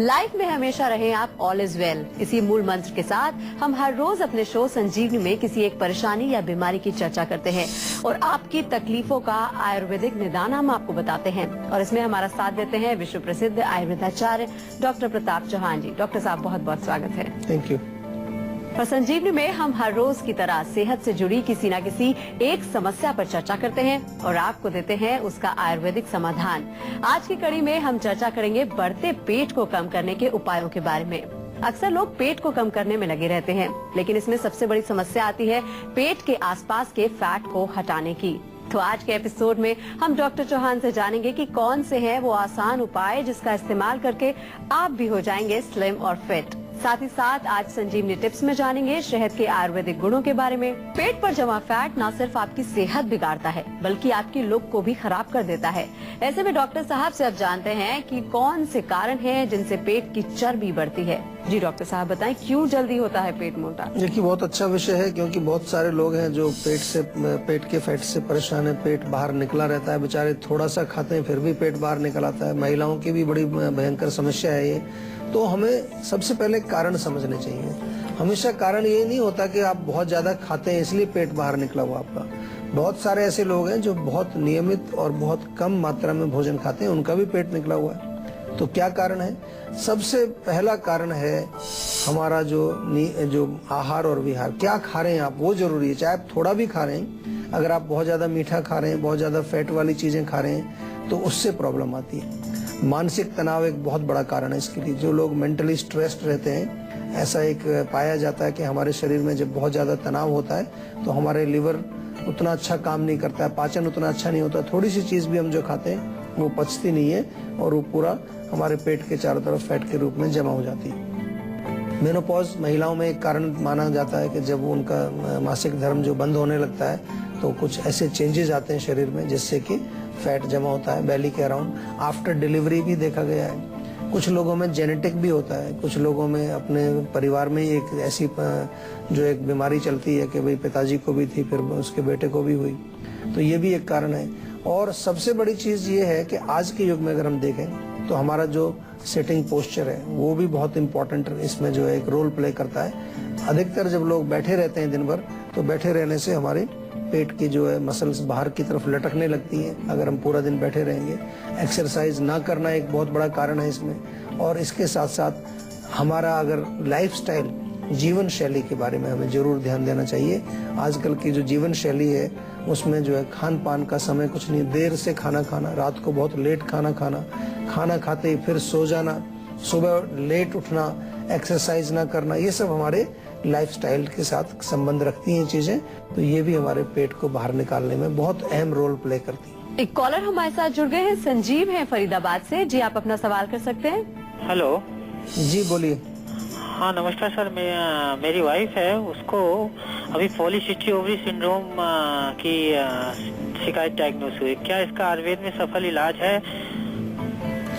Life में हमेशा रहें आप, ऑल इज वेल। इसी मूल मंत्र के साथ हम हर रोज अपने शो संजीवनी में किसी एक परेशानी या बीमारी की चर्चा करते हैं और आपकी तकलीफों का आयुर्वेदिक निदान हम आपको बताते हैं। और इसमें हमारा साथ देते हैं विश्व प्रसिद्ध आयुर्वेदाचार्य डॉक्टर प्रताप चौहान जी। डॉक्टर साहब, बहुत बहुत स्वागत है। Thank you. और संजीवनी में हम हर रोज की तरह सेहत से जुड़ी किसी न किसी एक समस्या पर चर्चा करते हैं और आपको देते हैं उसका आयुर्वेदिक समाधान। आज की कड़ी में हम चर्चा करेंगे बढ़ते पेट को कम करने के उपायों के बारे में। अक्सर लोग पेट को कम करने में लगे रहते हैं, लेकिन इसमें सबसे बड़ी समस्या आती है पेट के आसपास के फैट को हटाने की। तो आज के एपिसोड में हम डॉक्टर चौहान से जानेंगे कि कौन से हैं वो आसान उपाय जिसका इस्तेमाल करके आप भी हो जाएंगे स्लिम और फिट। साथ ही साथ आज संजीवनी टिप्स में जानेंगे शहद के आयुर्वेदिक गुणों के बारे में। पेट पर जमा फैट न सिर्फ आपकी सेहत बिगाड़ता है बल्कि आपकी लुक को भी खराब कर देता है। ऐसे में डॉक्टर साहब से अब जानते हैं कि कौन से कारण हैं जिनसे पेट की चर्बी बढ़ती है। जी डॉक्टर साहब, बताएं क्यों जल्दी होता है पेट मोटा? देखिए, बहुत अच्छा विषय है क्योंकि बहुत सारे लोग हैं जो पेट के फैट से परेशान है। पेट बाहर निकला रहता है, बेचारे थोड़ा सा खाते हैं फिर भी पेट बाहर निकल आता है। महिलाओं की भी बड़ी भयंकर समस्या है ये। तो हमें सबसे पहले कारण समझने चाहिए। हमेशा कारण ये नहीं होता कि आप बहुत ज्यादा खाते हैं इसलिए पेट बाहर निकला हुआ आपका। बहुत सारे ऐसे लोग हैं जो बहुत नियमित और बहुत कम मात्रा में भोजन खाते हैं, उनका भी पेट निकला हुआ है। तो क्या कारण है? सबसे पहला कारण है हमारा जो आहार और विहार। क्या खा रहे हैं आप, वो जरूरी है। चाहे आप थोड़ा भी खा रहे हैं, अगर आप बहुत ज्यादा मीठा खा रहे हैं, बहुत ज्यादा फैट वाली चीजें खा रहे हैं, तो उससे प्रॉब्लम आती है। मानसिक तनाव एक बहुत बड़ा कारण है इसके लिए। जो लोग मेंटली स्ट्रेस्ड रहते हैं, ऐसा एक पाया जाता है कि हमारे शरीर में जब बहुत ज्यादा तनाव होता है तो हमारे लिवर उतना अच्छा काम नहीं करता है, पाचन उतना अच्छा नहीं होता। थोड़ी सी चीज भी हम जो खाते हैं वो पचती नहीं है और वो पूरा हमारे पेट के चारों तरफ फैट के रूप में जमा हो जाती है। मेनोपॉज महिलाओं में एक कारण माना जाता है कि जब उनका मासिक धर्म जो बंद होने लगता है तो कुछ ऐसे चेंजेस आते हैं शरीर में जिससे कि फैट जमा होता है बेली के अराउंड। आफ्टर डिलीवरी भी देखा गया है। कुछ लोगों में जेनेटिक भी होता है, कुछ लोगों में अपने परिवार में एक ऐसी जो एक बीमारी चलती है कि भाई पिताजी को भी थी फिर उसके बेटे को भी हुई, तो ये भी एक कारण है। और सबसे बड़ी चीज ये है कि आज के युग में अगर हम देखें तो हमारा जो सिटिंग पोस्चर है वो भी बहुत इंपॉर्टेंट इसमें जो है एक रोल प्ले करता है। अधिकतर जब लोग बैठे रहते हैं दिन भर, तो बैठे रहने से हमारे पेट की जो है मसल्स बाहर की तरफ लटकने लगती हैं अगर हम पूरा दिन बैठे रहेंगे। एक्सरसाइज ना करना एक बहुत बड़ा कारण है इसमें। और इसके साथ साथ हमारा अगर लाइफस्टाइल, जीवन शैली के बारे में हमें जरूर ध्यान देना चाहिए। आजकल की जो जीवन शैली है उसमें जो है खान पान का समय कुछ नहीं, देर से खाना खाना, रात को बहुत लेट खाना खाना, खाना खाते ही फिर सो जाना, सुबह लेट उठना, एक्सरसाइज ना करना, ये सब हमारे लाइफस्टाइल के साथ संबंध रखती हैं चीजें। तो ये भी हमारे पेट को बाहर निकालने में बहुत अहम रोल प्ले करती है। एक कॉलर हमारे साथ जुड़ गए हैं, संजीव हैं फरीदाबाद से। जी, आप अपना सवाल कर सकते हैं। हेलो जी बोलिए। हाँ नमस्कार सर, मेरी वाइफ है, उसको अभी पॉलीसिस्टिक ओवरी सिंड्रोम की शिकायत डायग्नोस हुई। क्या इसका आयुर्वेद में सफल इलाज है?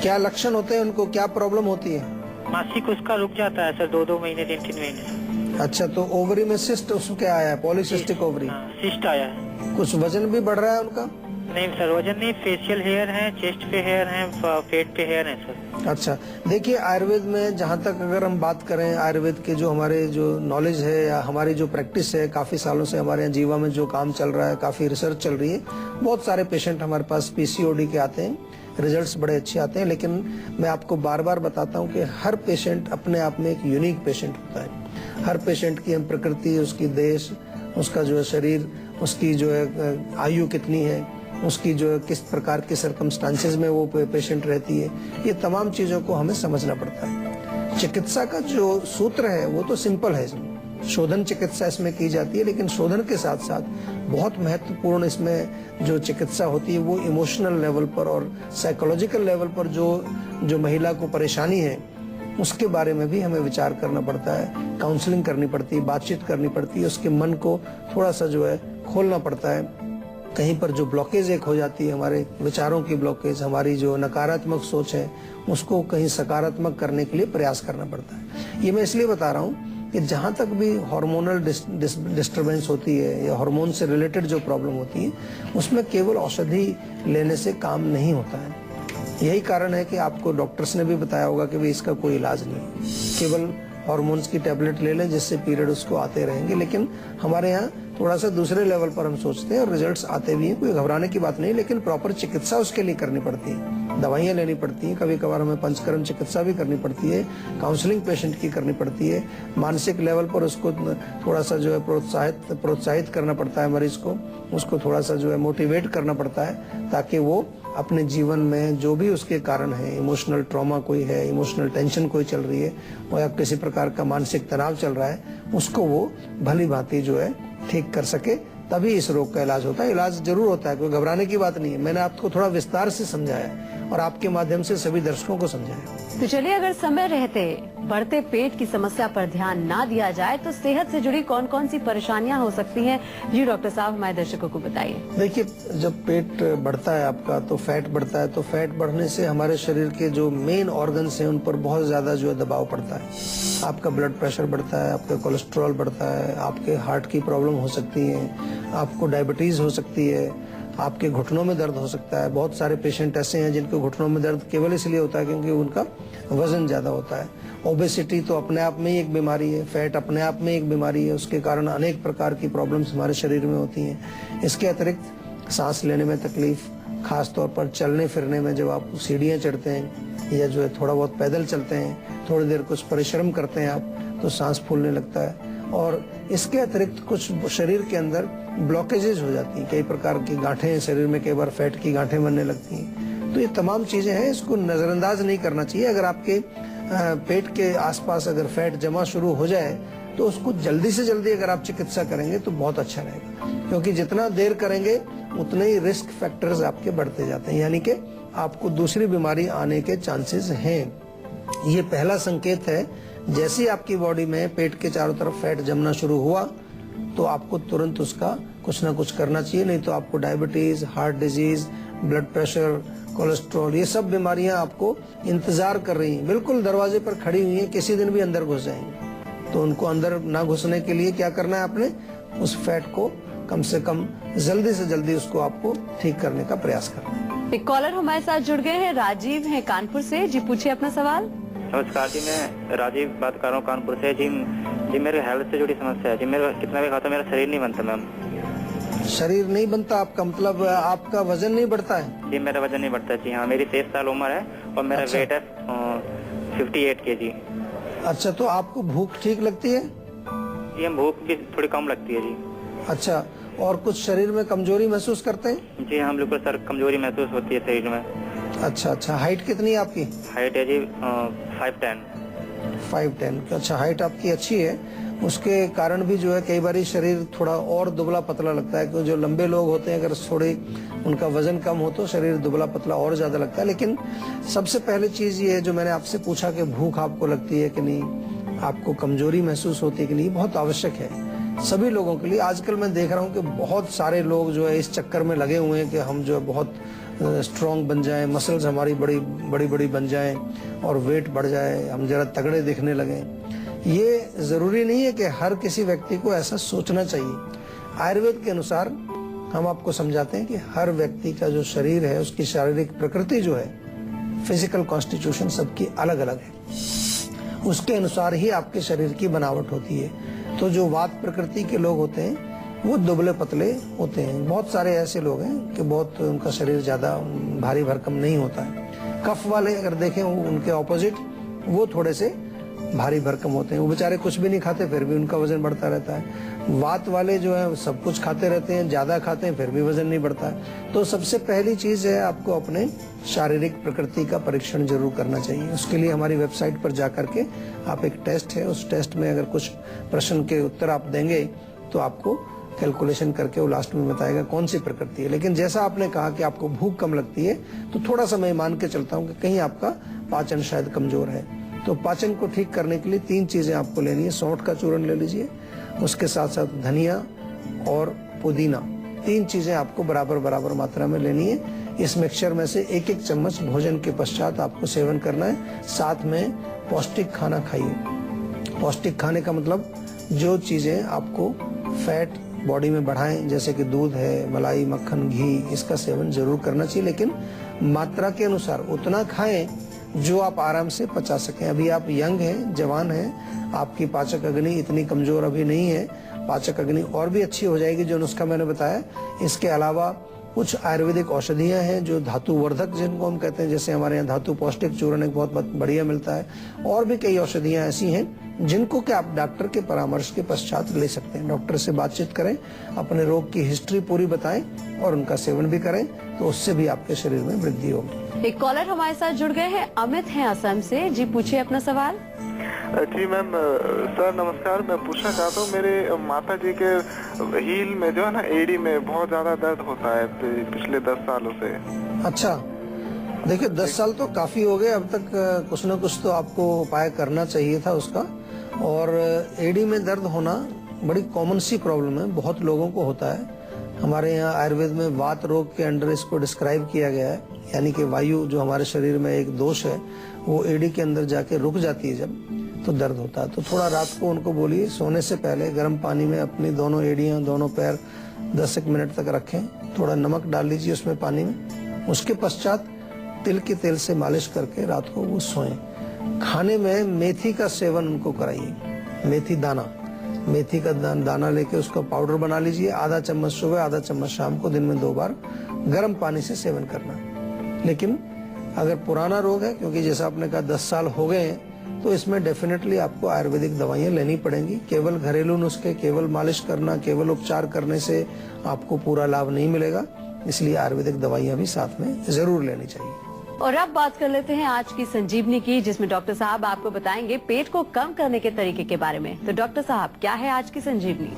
क्या लक्षण होते हैं उनको, क्या प्रॉब्लम होती है? मासिक उसका रुक जाता है सर, 2-2 महीने 3-3 महीने। अच्छा, तो ओवरी में सिस्ट उसको क्या आया है? Polycystic ovary. सिस्ट आया है। कुछ वजन भी बढ़ रहा है उनका? नहीं सर, वजन नहीं, फेशियल हेयर है, चेस्ट पे हेयर है, पेट पे हेयर है सर। अच्छा, देखिए आयुर्वेद में जहाँ तक अगर हम बात करें, आयुर्वेद के जो हमारे जो नॉलेज है या हमारी जो प्रैक्टिस है, काफी सालों से हमारे यहाँ जीवा में जो काम चल रहा है, काफी रिसर्च चल रही है। बहुत सारे पेशेंट हमारे पास पीसीओडी के आते हैं, रिजल्ट्स बड़े अच्छे आते हैं। लेकिन मैं आपको बार बार बताता हूँ कि हर पेशेंट अपने आप में एक यूनिक पेशेंट होता है। हर पेशेंट की हम प्रकृति, उसकी देश, उसका जो है शरीर, उसकी जो है आयु कितनी है, उसकी जो है किस प्रकार के सर्कमस्टांसेस में वो पेशेंट रहती है, ये तमाम चीजों को हमें समझना पड़ता है। चिकित्सा का जो सूत्र है वो तो सिंपल है। इसमें शोधन चिकित्सा इसमें की जाती है, लेकिन शोधन के साथ साथ बहुत महत्वपूर्ण इसमें जो चिकित्सा होती है वो इमोशनल लेवल पर और साइकोलॉजिकल लेवल पर जो महिला को परेशानी है उसके बारे में भी हमें विचार करना पड़ता है। काउंसलिंग करनी पड़ती है, बातचीत करनी पड़ती है, उसके मन को थोड़ा सा जो है खोलना पड़ता है। कहीं पर जो ब्लॉकेज एक हो जाती है, हमारे विचारों की ब्लॉकेज, हमारी जो नकारात्मक सोच है उसको कहीं सकारात्मक करने के लिए प्रयास करना पड़ता है। ये मैं इसलिए बता रहा हूँ कि जहाँ तक भी हार्मोनल डिस्टरबेंस होती है या हार्मोन से रिलेटेड जो प्रॉब्लम होती है उसमें केवल औषधि लेने से काम नहीं होता है। यही कारण है कि आपको डॉक्टर्स ने भी बताया होगा कि भाई इसका कोई इलाज नहीं है, केवल हार्मोन्स की टैबलेट ले लें जिससे पीरियड उसको आते रहेंगे। लेकिन हमारे यहाँ थोड़ा सा दूसरे लेवल पर हम सोचते हैं और रिजल्ट्स आते भी हैं, कोई घबराने की बात नहीं, लेकिन प्रॉपर चिकित्सा उसके लिए करनी पड़ती है, दवाइयाँ लेनी पड़ती हैं, कभी कभार हमें पंचकर्म चिकित्सा भी करनी पड़ती है, काउंसलिंग पेशेंट की करनी पड़ती है, मानसिक लेवल पर उसको थोड़ा सा जो है प्रोत्साहित करना पड़ता है मरीज को, उसको थोड़ा सा जो है मोटिवेट करना पड़ता है ताकि वो अपने जीवन में जो भी उसके कारण है, इमोशनल ट्रॉमा कोई है, इमोशनल टेंशन कोई चल रही है या किसी प्रकार का मानसिक तनाव चल रहा है, उसको वो भली भांति जो है ठीक कर सके, तभी इस रोग का इलाज होता है। इलाज जरूर होता है, कोई घबराने की बात नहीं है। मैंने आपको थोड़ा विस्तार से समझाया और आपके माध्यम से सभी दर्शकों को समझाया। तो चलिए, अगर समय रहते बढ़ते पेट की समस्या पर ध्यान ना दिया जाए तो सेहत से जुड़ी कौन कौन सी परेशानियां हो सकती हैं? जी डॉक्टर साहब, हमारे दर्शकों को बताइए। देखिए, जब पेट बढ़ता है आपका तो फैट बढ़ता है, तो फैट बढ़ने से हमारे शरीर के जो मेन ऑर्गन्स हैं उन पर बहुत ज्यादा जो है दबाव पड़ता है। आपका ब्लड प्रेशर बढ़ता है, आपका कोलेस्ट्रॉल बढ़ता है, आपके हार्ट की प्रॉब्लम हो सकती है, आपको डायबिटीज हो सकती है, आपके घुटनों में दर्द हो सकता है। बहुत सारे पेशेंट ऐसे हैं जिनके घुटनों में दर्द केवल इसलिए होता है क्योंकि उनका वजन ज्यादा होता है। ओबेसिटी तो अपने आप में ही एक बीमारी है, फैट अपने आप में एक बीमारी है, उसके कारण अनेक प्रकार की प्रॉब्लम्स हमारे शरीर में होती हैं। इसके अतिरिक्त सांस लेने में तकलीफ, खास तौर पर चलने फिरने में, जब आप सीढ़ियाँ चढ़ते हैं या जो है थोड़ा बहुत पैदल चलते हैं, थोड़ी देर कुछ परिश्रम करते हैं आप, तो सांस फूलने लगता है। और इसके अतिरिक्त कुछ शरीर के अंदर ब्लॉकेजेस हो जाती हैं, कई प्रकार की गांठें शरीर में, कई बार फैट की गांठें बनने लगती हैं। तो ये तमाम चीजें हैं, इसको नजरअंदाज नहीं करना चाहिए। अगर आपके पेट के आसपास अगर फैट जमा शुरू हो जाए तो उसको जल्दी से जल्दी अगर आप चिकित्सा करेंगे तो बहुत अच्छा रहेगा, क्योंकि जितना देर करेंगे उतने ही रिस्क फैक्टर्स आपके बढ़ते जाते हैं, यानी कि आपको दूसरी बीमारी आने के चांसेस हैं। ये पहला संकेत है। जैसे ही आपकी बॉडी में पेट के चारों तरफ फैट जमना शुरू हुआ तो आपको तुरंत उसका कुछ ना कुछ करना चाहिए, नहीं तो आपको diabetes, heart disease, blood pressure, cholesterol, ये सब बीमारियां आपको इंतजार कर रही हैं, बिल्कुल दरवाजे पर खड़ी हुई हैं, किसी दिन भी अंदर घुस जाएंगे। तो उनको अंदर ना घुसने के लिए क्या करना है, आपने उस फैट को कम से कम जल्दी से जल्दी उसको आपको ठीक करने का प्रयास करना है। एक कॉलर हमारे साथ जुड़ गए हैं, राजीव हैं कानपुर से। जी पूछिए अपना सवाल। नमस्कार जी, मैं राजीव बात कर रहा हूँ कानपुर से। जी मेरे हेल्थ से जुड़ी समस्या है जी। मेरा कितना भी खाता मेरा शरीर नहीं बनता मैम। शरीर नहीं बनता आपका मतलब आपका वजन नहीं बढ़ता है? जी मेरा वजन नहीं बढ़ता जी। हाँ, मेरी 23 साल उम्र है और मेरा अच्छा। वेट है 58 kg। अच्छा, तो आपको भूख ठीक लगती है? जी हम भूख भी थोड़ी कम लगती है जी। अच्छा, और कुछ शरीर में कमजोरी महसूस करते हैं? जी हम बिल्कुल सर, कमजोरी महसूस होती है शरीर में। अच्छा अच्छा, हाइट कितनी है आपकी? हाइट है जी 5'10". 5'10". अच्छा, हाइट आपकी अच्छी है, उसके कारण भी जो है कई बार शरीर थोड़ा और दुबला पतला लगता है, क्योंकि जो लंबे लोग होते हैं अगर थोड़ी उनका वजन कम हो तो शरीर दुबला पतला और ज्यादा लगता है। लेकिन सबसे पहले चीज ये है जो मैंने आपसे पूछा कि भूख आपको लगती है कि नहीं, आपको कमजोरी महसूस होती है कि नहीं, बहुत आवश्यक है सभी लोगों के लिए। आजकल मैं देख रहा हूँ कि बहुत सारे लोग जो है इस चक्कर में लगे हुए हैं कि हम जो है बहुत स्ट्रॉन्ग बन जाएं, मसल्स हमारी बड़ी बड़ी बन जाएं और वेट बढ़ जाए, हम जरा तगड़े दिखने लगे। ये जरूरी नहीं है कि हर किसी व्यक्ति को ऐसा सोचना चाहिए। आयुर्वेद के अनुसार हम आपको समझाते हैं कि हर व्यक्ति का जो शरीर है, उसकी शारीरिक प्रकृति जो है, फिजिकल कॉन्स्टिट्यूशन सबकी अलग अलग है, उसके अनुसार ही आपके शरीर की बनावट होती है। तो जो वात प्रकृति के लोग होते हैं वो दुबले पतले होते हैं। बहुत सारे ऐसे लोग हैं कि बहुत उनका शरीर ज्यादा भारी भरकम नहीं होता है। कफ वाले अगर देखें उनके ऑपोजिट, वो थोड़े से भारी भरकम होते हैं, वो बेचारे कुछ भी नहीं खाते फिर भी उनका वजन बढ़ता रहता है। वात वाले जो है सब कुछ खाते रहते हैं, ज्यादा खाते हैं फिर भी वजन नहीं बढ़ता है। तो सबसे पहली चीज है आपको अपने शारीरिक प्रकृति का परीक्षण जरूर करना चाहिए। उसके लिए हमारी वेबसाइट पर जाकर के आप एक टेस्ट है, उस टेस्ट में अगर कुछ प्रश्न के उत्तर आप देंगे तो आपको कैलकुलेशन करके वो लास्ट में बताएगा कौन सी प्रकृति है। लेकिन जैसा आपने कहा कि आपको भूख कम लगती है, तो थोड़ा सा मैं मान के चलता हूँ कि कहीं आपका पाचन शायद कमजोर है। तो पाचन को ठीक करने के लिए 3 चीजें आपको लेनी है। सौंठ का चूर्ण ले लीजिए, उसके साथ साथ धनिया और पुदीना, 3 चीजें आपको बराबर मात्रा में लेनी है। इस मिक्सचर में से 1-1 चम्मच भोजन के पश्चात आपको सेवन करना है। साथ में पौष्टिक खाना खाइए। पौष्टिक खाने का मतलब जो चीजें आपको फैट बॉडी में बढ़ाएं, जैसे कि दूध है, मलाई, मक्खन, घी, इसका सेवन जरूर करना चाहिए। लेकिन मात्रा के अनुसार उतना खाएं जो आप आराम से पचा सकें। अभी आप यंग हैं, जवान हैं, आपकी पाचक अग्नि इतनी कमजोर अभी नहीं है। पाचक अग्नि और भी अच्छी हो जाएगी जो नुस्खा मैंने बताया। इसके अलावा कुछ आयुर्वेदिक औषधियां हैं जो धातु वर्धक जिनको हम कहते हैं, जैसे हमारे यहाँ धातु पौष्टिक चूर्ण एक बहुत बढ़िया मिलता है। और भी कई औषधियां ऐसी हैं जिनको कि आप डॉक्टर के परामर्श के पश्चात ले सकते हैं। डॉक्टर से बातचीत करें, अपने रोग की हिस्ट्री पूरी बताएं और उनका सेवन भी करें, तो उससे भी आपके शरीर में वृद्धि होगी। एक कॉलर हमारे साथ जुड़ गए हैं, अमित हैं असम से। जी पूछिए अपना सवाल। जी मैम, सर नमस्कार। मैं पूछना चाहता हूँ, मेरे माता जी के हील में जो है ना, एड़ी में बहुत ज्यादा दर्द होता है पिछले 10 सालों से। अच्छा, देखिए 10 साल तो काफी हो गए। अब तक कुछ न कुछ तो आपको उपाय करना चाहिए था उसका। और एड़ी में दर्द होना बड़ी कॉमन सी प्रॉब्लम है, बहुत लोगों को होता है। हमारे यहाँ आयुर्वेद में वात रोग के अंडर इसको डिस्क्राइब किया गया है, यानी कि वायु जो हमारे शरीर में एक दोष है वो एड़ी के अंदर जाके रुक जाती है जब, तो दर्द होता है। तो थोड़ा रात को उनको बोलिए सोने से पहले गर्म पानी में अपनी दोनों एड़ियां, दोनों पैर 10 मिनट तक रखें। थोड़ा नमक डाल लीजिए उसमें पानी में। उसके पश्चात तिल के तेल से मालिश करके रात को वो सोएं। खाने में मेथी का सेवन उनको कराइए। मेथी दाना, मेथी का दाना लेके उसका पाउडर बना लीजिए। आधा चम्मच सुबह, आधा चम्मच शाम को, दिन में 2 बार गर्म पानी से सेवन करना। लेकिन अगर पुराना रोग है, क्योंकि जैसा आपने कहा 10 साल हो गए हैं, तो इसमें डेफिनेटली आपको आयुर्वेदिक दवाइयां लेनी पड़ेंगी। केवल घरेलू नुस्खे, केवल मालिश करना, केवल उपचार करने से आपको पूरा लाभ नहीं मिलेगा। इसलिए आयुर्वेदिक दवाइयां भी साथ में जरूर लेनी चाहिए। और अब बात कर लेते हैं आज की संजीवनी की, जिसमें डॉक्टर साहब आपको बताएंगे पेट को कम करने के तरीके के बारे में। तो डॉक्टर साहब, क्या है आज की संजीवनी?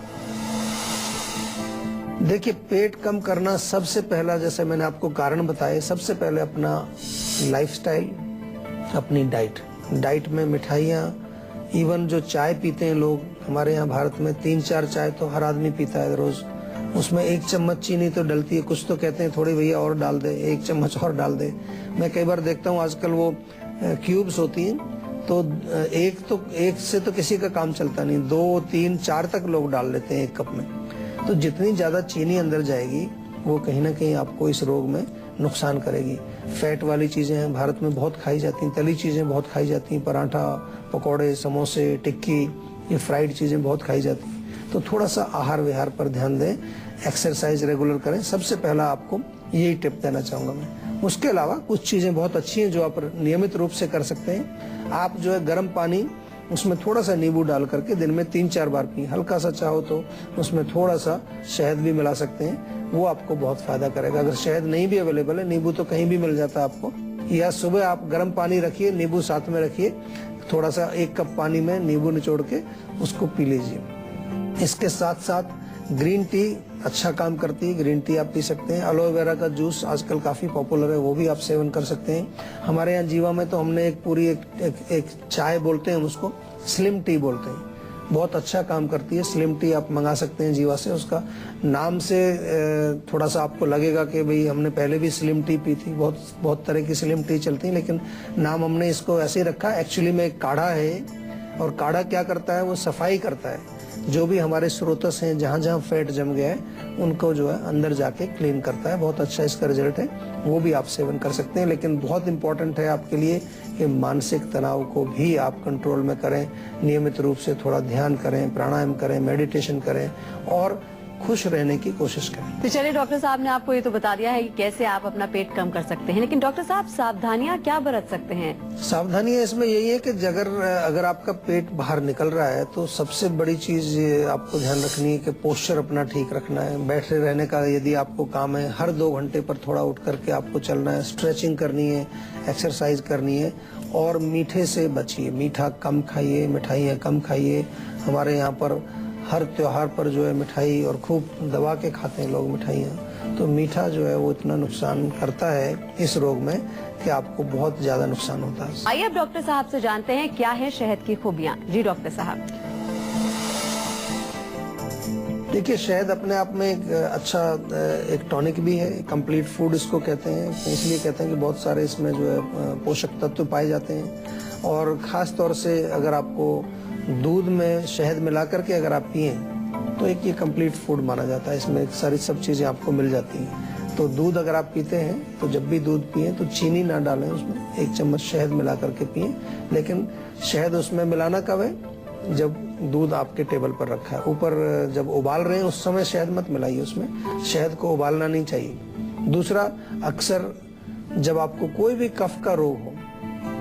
देखिए, पेट कम करना सबसे पहला, जैसे मैंने आपको कारण बताए, सबसे पहले अपना लाइफस्टाइल, अपनी डाइट में मिठाइयाँ, इवन जो चाय पीते हैं लोग, हमारे यहाँ भारत में 3-4 चाय तो हर आदमी पीता है रोज। उसमें 1 चम्मच चीनी तो डलती है। कुछ तो कहते हैं थोड़ी भैया और डाल दे, 1 चम्मच और डाल दे। मैं कई बार देखता हूँ आजकल वो क्यूब्स होती हैं, तो एक से तो किसी का काम चलता नहीं, 2, 3, 4 तक लोग डाल लेते हैं 1 कप में। तो जितनी ज्यादा चीनी अंदर जाएगी वो कहीं ना कहीं आपको इस रोग में नुकसान करेगी। फैट वाली चीजें हैं, भारत में बहुत खाई जाती हैं, तली चीजें बहुत खाई जाती हैं, पराठा, पकौड़े, समोसे, टिक्की, ये फ्राइड चीजें बहुत खाई जाती हैं। तो थोड़ा सा आहार विहार पर ध्यान दें, एक्सरसाइज रेगुलर करें। सबसे पहला आपको यही टिप देना चाहूंगा मैं। उसके अलावा कुछ चीजें बहुत अच्छी हैं जो आप नियमित रूप से कर सकते हैं। आप जो है गर्म पानी, उसमें थोड़ा सा नींबू डाल करके दिन में 3-4 बार पिए। हल्का सा चाहो तो उसमें थोड़ा सा शहद भी मिला सकते हैं, वो आपको बहुत फायदा करेगा। अगर शहद नहीं भी अवेलेबल है, नींबू तो कहीं भी मिल जाता है आपको, या सुबह आप गर्म पानी रखिए, नींबू साथ में रखिए, थोड़ा सा 1 कप पानी में नींबू निचोड़ के उसको पी लीजिए। इसके साथ साथ ग्रीन टी अच्छा काम करती है, ग्रीन टी आप पी सकते हैं। एलोवेरा का जूस आजकल काफी पॉपुलर है, वो भी आप सेवन कर सकते हैं। हमारे यहाँ जीवा में तो हमने एक चाय बोलते हैं, उसको स्लिम टी बोलते हैं, बहुत अच्छा काम करती है। स्लिम टी आप मंगा सकते हैं जीवा से। उसका नाम से थोड़ा सा आपको लगेगा कि भाई हमने पहले भी स्लिम टी पी थी, बहुत तरह की स्लिम टी चलती है, लेकिन नाम हमने इसको ऐसे ही रखा। एक्चुअली में एक काढ़ा है, और काढ़ा क्या करता है, वो सफाई करता है। जो भी हमारे स्रोतस हैं, जहाँ जहाँ फैट जम गया है, उनको जो है अंदर जाके क्लीन करता है। बहुत अच्छा इसका रिजल्ट है, वो भी आप सेवन कर सकते हैं। लेकिन बहुत इंपॉर्टेंट है आपके लिए कि मानसिक तनाव को भी आप कंट्रोल में करें, नियमित रूप से थोड़ा ध्यान करें, प्राणायाम करें, मेडिटेशन करें और खुश रहने की कोशिश करें। तो चलिए, डॉक्टर साहब ने आपको ये तो बता दिया है कि कैसे आप अपना पेट कम कर सकते हैं, लेकिन डॉक्टर साहब सावधानियां क्या बरत सकते हैं? सावधानियां इसमें यही है कि अगर आपका पेट बाहर निकल रहा है तो सबसे बड़ी चीज आपको ध्यान रखनी है कि पोस्चर अपना ठीक रखना है। बैठे रहने का यदि आपको काम है, हर 2 घंटे पर थोड़ा उठ करके आपको चलना है, स्ट्रेचिंग करनी है, एक्सरसाइज करनी है। और मीठे से बचिए, मीठा कम खाइए, मिठाइयाँ कम खाइए। हमारे यहाँ पर हर त्योहार पर जो है मिठाई, और खूब दबा के खाते हैं लोग मिठाइयाँ। तो मीठा जो है वो इतना नुकसान करता है इस रोग में कि आपको बहुत ज्यादा नुकसान होता है। आइए अब डॉक्टर साहब से जानते हैं क्या है शहद की खूबियाँ। जी डॉक्टर साहब। देखिए, शहद अपने आप में एक अच्छा एक टॉनिक भी है, कंप्लीट फूड इसको कहते हैं। इसलिए कहते हैं कि बहुत सारे इसमें जो है पोषक तत्व पाए जाते हैं। और खास तौर से अगर आपको दूध में शहद मिला करके अगर आप पिए तो एक ये कंप्लीट फूड माना जाता है। इसमें सारी सब चीजें आपको मिल जाती हैं। तो दूध अगर आप पीते हैं तो जब भी दूध पिए तो चीनी ना डालें उसमें, 1 चम्मच शहद मिला करके पिए। लेकिन शहद उसमें मिलाना कब है? जब दूध आपके टेबल पर रखा है, ऊपर जब उबाल रहे हैं उस समय शहद मत मिलाइए उसमें, शहद को उबालना नहीं चाहिए। दूसरा, अक्सर जब आपको कोई भी कफ का रोग हो,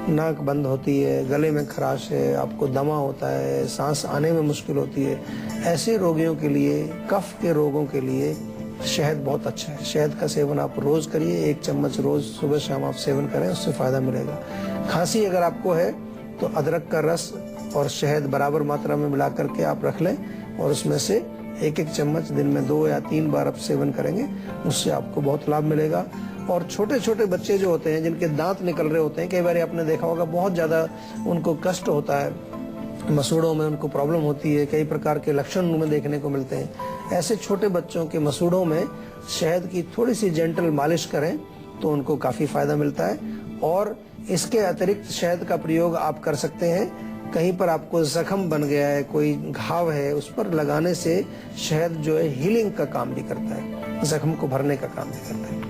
नाक बंद होती है, गले में खराश है, आपको दमा होता है, सांस आने में मुश्किल होती है, ऐसे रोगियों के लिए, कफ के रोगों के लिए शहद बहुत अच्छा है। शहद का सेवन आप रोज करिए, 1 चम्मच रोज सुबह शाम आप सेवन करें, उससे फायदा मिलेगा। खांसी अगर आपको है तो अदरक का रस और शहद बराबर मात्रा में मिला करके आप रख लें और उसमें से 1-1 चम्मच दिन में 2 या 3 बार आप सेवन करेंगे, उससे आपको बहुत लाभ मिलेगा। और छोटे छोटे बच्चे जो होते हैं जिनके दांत निकल रहे होते हैं, कई बार आपने देखा होगा बहुत ज्यादा उनको कष्ट होता है, मसूड़ों में उनको प्रॉब्लम होती है, कई प्रकार के लक्षण उनमें देखने को मिलते हैं। ऐसे छोटे बच्चों के मसूड़ों में शहद की थोड़ी सी जेंटल मालिश करें तो उनको काफी फायदा मिलता है। और इसके अतिरिक्त शहद का प्रयोग आप कर सकते हैं, कहीं पर आपको जख्म बन गया है, कोई घाव है, उस पर लगाने से शहद जो है हीलिंग का काम भी करता है, जख्म को भरने का काम भी करता है।